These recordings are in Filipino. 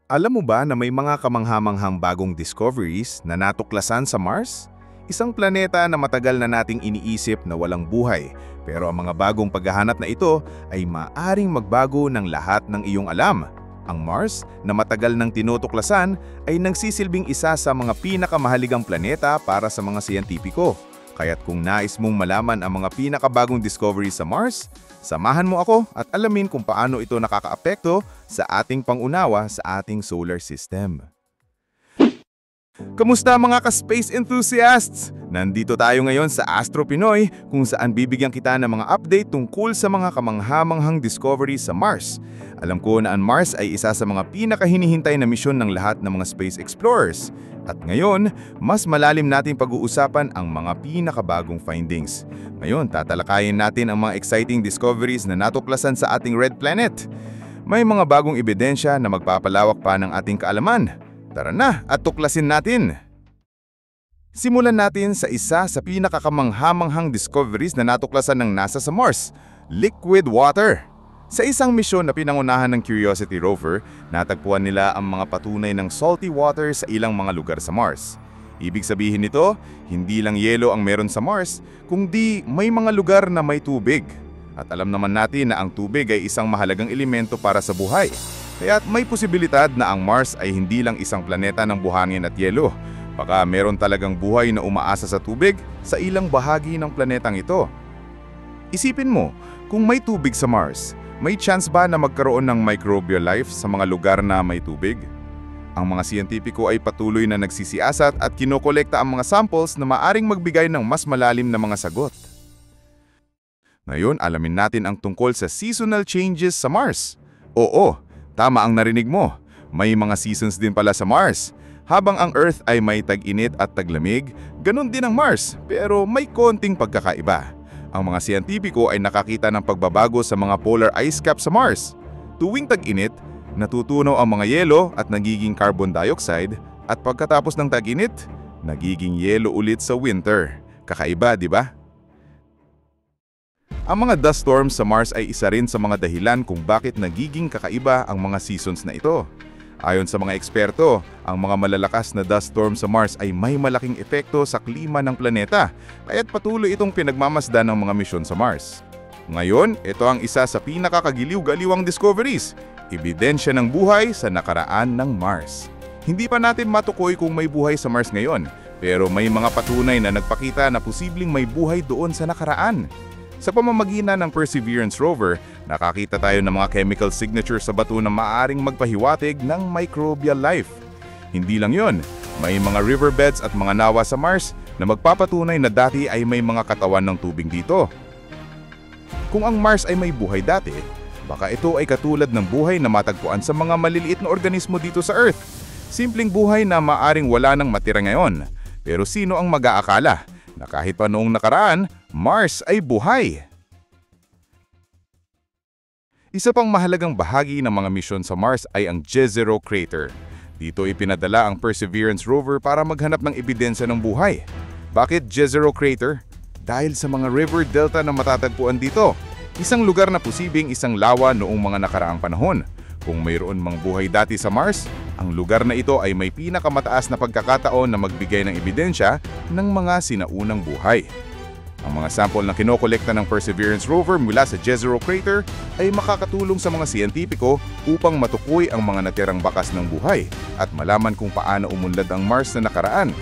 Alam mo ba na may mga kamanghamanghang bagong discoveries na natuklasan sa Mars? Isang planeta na matagal na nating iniisip na walang buhay, pero ang mga bagong paghahanap na ito ay maaring magbago ng lahat ng iyong alam. Ang Mars, na matagal nang tinutuklasan, ay nagsisilbing isa sa mga pinakamahalagang planeta para sa mga siyentipiko. Kaya't kung nais mong malaman ang mga pinakabagong discovery sa Mars, samahan mo ako at alamin kung paano ito nakakaapekto sa ating pangunawa sa ating solar system. Kamusta mga ka-space enthusiasts? Nandito tayo ngayon sa Astro Pinoy kung saan bibigyan kita ng mga update tungkol sa mga kamanghamanghang discovery sa Mars. Alam ko na ang Mars ay isa sa mga pinakahinihintay na misyon ng lahat ng mga space explorers. At ngayon, mas malalim nating pag-uusapan ang mga pinakabagong findings. Ngayon, tatalakayin natin ang mga exciting discoveries na natuklasan sa ating red planet. May mga bagong ebidensya na magpapalawak pa ng ating kaalaman. Tara na at tuklasin natin! Simulan natin sa isa sa pinakakamanghamanghang discoveries na natuklasan ng NASA sa Mars, liquid water. Sa isang misyon na pinangunahan ng Curiosity rover, natagpuan nila ang mga patunay ng salty water sa ilang mga lugar sa Mars. Ibig sabihin nito, hindi lang yelo ang meron sa Mars, kundi may mga lugar na may tubig. At alam naman natin na ang tubig ay isang mahalagang elemento para sa buhay. Kaya't may posibilidad na ang Mars ay hindi lang isang planeta ng buhangin at yelo. Baka meron talagang buhay na umaasa sa tubig sa ilang bahagi ng planetang ito. Isipin mo, kung may tubig sa Mars, may chance ba na magkaroon ng microbial life sa mga lugar na may tubig? Ang mga siyentipiko ay patuloy na nagsisiasat at kinokolekta ang mga samples na maaring magbigay ng mas malalim na mga sagot. Ngayon, alamin natin ang tungkol sa seasonal changes sa Mars. Oo, tama ang narinig mo. May mga seasons din pala sa Mars. Habang ang Earth ay may tag-init at taglamig, ganun din ang Mars, pero may konting pagkakaiba. Ang mga siyentipiko ay nakakita ng pagbabago sa mga polar ice cap sa Mars. Tuwing tag-init, natutunaw ang mga yelo at nagiging carbon dioxide, at pagkatapos ng tag-init, nagiging yelo ulit sa winter. Kakaiba, di ba? Ang mga dust storms sa Mars ay isa rin sa mga dahilan kung bakit nagiging kakaiba ang mga seasons na ito. Ayon sa mga eksperto, ang mga malalakas na dust storm sa Mars ay may malaking epekto sa klima ng planeta, kaya't patuloy itong pinagmamasdan ng mga misyon sa Mars. Ngayon, ito ang isa sa pinakakagiliw-galiwang discoveries, ebidensya ng buhay sa nakaraan ng Mars. Hindi pa natin matukoy kung may buhay sa Mars ngayon, pero may mga patunay na nagpakita na posibleng may buhay doon sa nakaraan. Sa pamamagitan ng Perseverance rover, nakakita tayo ng mga chemical signature sa bato na maaaring magpahiwatig ng microbial life. Hindi lang yon, may mga riverbeds at mga nawa sa Mars na magpapatunay na dati ay may mga katawan ng tubig dito. Kung ang Mars ay may buhay dati, baka ito ay katulad ng buhay na matagpuan sa mga maliliit na organismo dito sa Earth. Simpleng buhay na maaaring wala nang matira ngayon. Pero sino ang mag-aakala na kahit pa noong nakaraan, Mars ay buhay? Isa pang mahalagang bahagi ng mga misyon sa Mars ay ang Jezero Crater. Dito ipinadala ang Perseverance rover para maghanap ng ebidensya ng buhay. Bakit Jezero Crater? Dahil sa mga river delta na matatagpuan dito. Isang lugar na posibleng isang lawa noong mga nakaraang panahon. Kung mayroon mang buhay dati sa Mars, ang lugar na ito ay may pinakamataas na pagkakataon na magbigay ng ebidensya ng mga sinaunang buhay. Ang mga sample na kinokolekta ng Perseverance rover mula sa Jezero Crater ay makakatulong sa mga siyentipiko upang matukoy ang mga natirang bakas ng buhay at malaman kung paano umunlad ang Mars na nakaraan.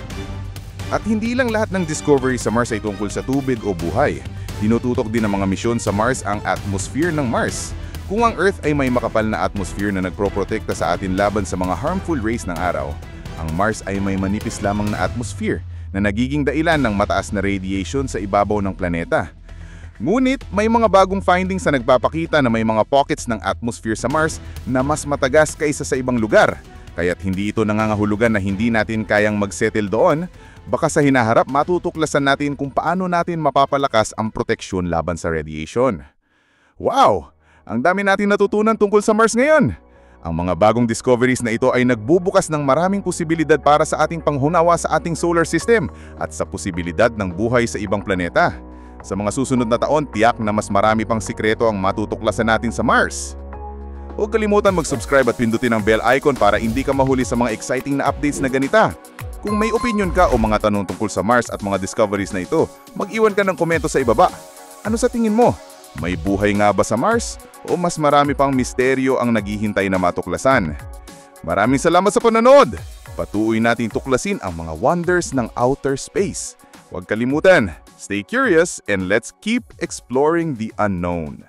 At hindi lang lahat ng discovery sa Mars ay tungkol sa tubig o buhay. Tinututok din ng mga misyon sa Mars ang atmosphere ng Mars. Kung ang Earth ay may makapal na atmosphere na nagproprotekta sa atin laban sa mga harmful rays ng araw, ang Mars ay may manipis lamang na atmosphere na nagiging dahilan ng mataas na radiation sa ibabaw ng planeta. Ngunit may mga bagong findings na nagpapakita na may mga pockets ng atmosphere sa Mars na mas matagas kaysa sa ibang lugar. Kaya't hindi ito nangangahulugan na hindi natin kayang mag-settle doon, baka sa hinaharap matutuklasan natin kung paano natin mapapalakas ang proteksyon laban sa radiation. Wow! Ang dami natin natutunan tungkol sa Mars ngayon. Ang mga bagong discoveries na ito ay nagbubukas ng maraming posibilidad para sa ating panghunawa sa ating solar system at sa posibilidad ng buhay sa ibang planeta. Sa mga susunod na taon, tiyak na mas marami pang sikreto ang matutuklasan natin sa Mars. Huwag kalimutan mag-subscribe at pindutin ang bell icon para hindi ka mahuli sa mga exciting na updates na ganita. Kung may opinion ka o mga tanong tungkol sa Mars at mga discoveries na ito, mag-iwan ka ng komento sa ibaba. Ano sa tingin mo? May buhay nga ba sa Mars? O mas marami pang misteryo ang naghihintay na matuklasan? Maraming salamat sa panonood! Patuloy nating tuklasin ang mga wonders ng outer space. Huwag kalimutan, stay curious and let's keep exploring the unknown.